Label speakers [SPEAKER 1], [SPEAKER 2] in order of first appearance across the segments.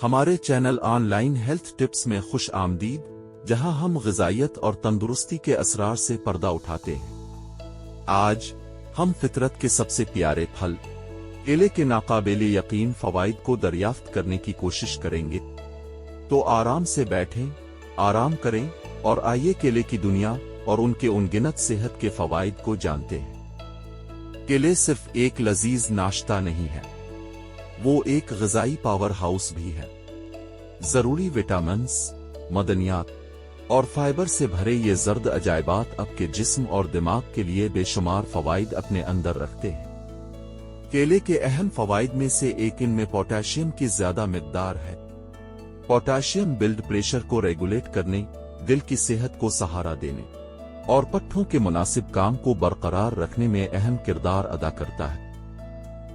[SPEAKER 1] ہمارے channel on line health tips میں خوش آمدید، جہاں ہم غذائیت اور تندرستی کے اسرار سے پردہ اٹھاتے ہیں۔ آج ہم فطرت کے سب سے پیارے پھل کیلے کے ناقابل یقین فوائد کو دریافت کرنے کی کوشش کریں گے۔ تو آرام سے بیٹھیں، آرام کریں اور آئیے کیلے کی دنیا اور ان کے انگنت صحت کے فوائد کو جانتے ہیں۔ کیلے صرف ایک لذیذ ناشتہ نہیں ہے، وہ ایک غذائی پاور ہاؤس بھی ہے۔ ضروری وٹامنز، معدنیات اور فائبر سے بھرے یہ زرد عجائبات آپ کے جسم اور دماغ کے لیے بے شمار فوائد اپنے اندر رکھتے ہیں۔ کیلے کے اہم فوائد میں سے ایک ان میں پوٹاشیم کی زیادہ مقدار ہے۔ پوٹاشیم بلڈ پریشر کو ریگولیٹ کرنے، دل کی صحت کو سہارا دینے اور پٹھوں کے مناسب کام کو برقرار رکھنے میں اہم کردار ادا کرتا ہے۔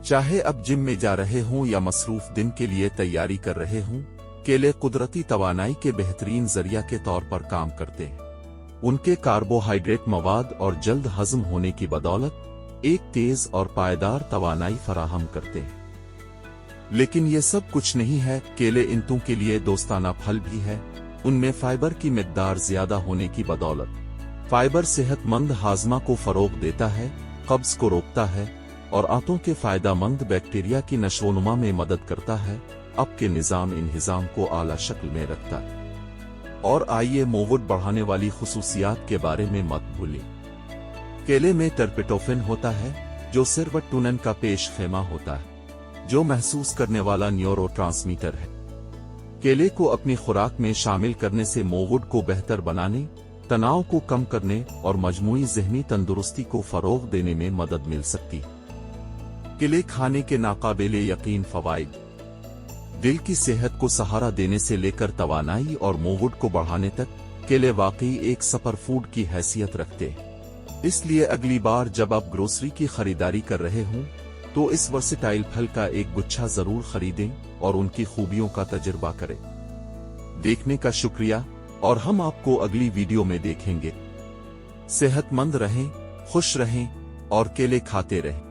[SPEAKER 1] چاہے اب جم میں جا رہے ہوں یا مصروف دن کے لیے تیاری کر رہے ہوں، کیلے قدرتی توانائی کے بہترین ذریعہ کے طور پر کام کرتے ہیں۔ ان کے کاربوہائیڈریٹ مواد اور جلد ہضم ہونے کی بدولت ایک تیز اور پائیدار توانائی فراہم کرتے ہیں۔ لیکن یہ سب کچھ نہیں ہے، کیلے انتوں کے لیے دوستانہ پھل بھی ہے۔ ان میں فائبر کی مقدار زیادہ ہونے کی بدولت فائبر صحت مند ہاضمہ کو فروغ دیتا ہے، قبض کو روکتا ہے اور آنتوں کے فائدہ مند بیکٹیریا کی نشو و نما میں مدد کرتا ہے، آپ کے نظام انہضام کو اعلیٰ شکل میں رکھتا ہے۔ اور آئیے مووڈ بڑھانے والی خصوصیات کے بارے میں مت بھولیں۔ کیلے میں ٹرپٹوفین ہوتا ہے، جو سیروٹونن کا پیش خیمہ ہوتا ہے، جو محسوس کرنے والا نیورو ٹرانسمیٹر ہے۔ کیلے کو اپنی خوراک میں شامل کرنے سے مووڈ کو بہتر بنانے، تناؤ کو کم کرنے اور مجموعی ذہنی تندرستی کو فروغ دینے میں مدد مل سکتی ہے۔ کیلے کھانے کے ناقابل یقین فوائد۔ دل کی صحت کو سہارا دینے سے لے کر توانائی اور مووڈ کو بڑھانے تک، کیلے واقعی ایک سپر فوڈ کی حیثیت رکھتے ہیں۔ اس لیے اگلی بار جب آپ گروسری کی خریداری کر رہے ہوں تو اس ورسٹائل پھل کا ایک گچھا ضرور خریدیں اور ان کی خوبیوں کا تجربہ کریں۔ دیکھنے کا شکریہ، اور ہم آپ کو اگلی ویڈیو میں دیکھیں گے۔ صحت مند رہیں، خوش رہیں اور کیلے کھاتے رہیں۔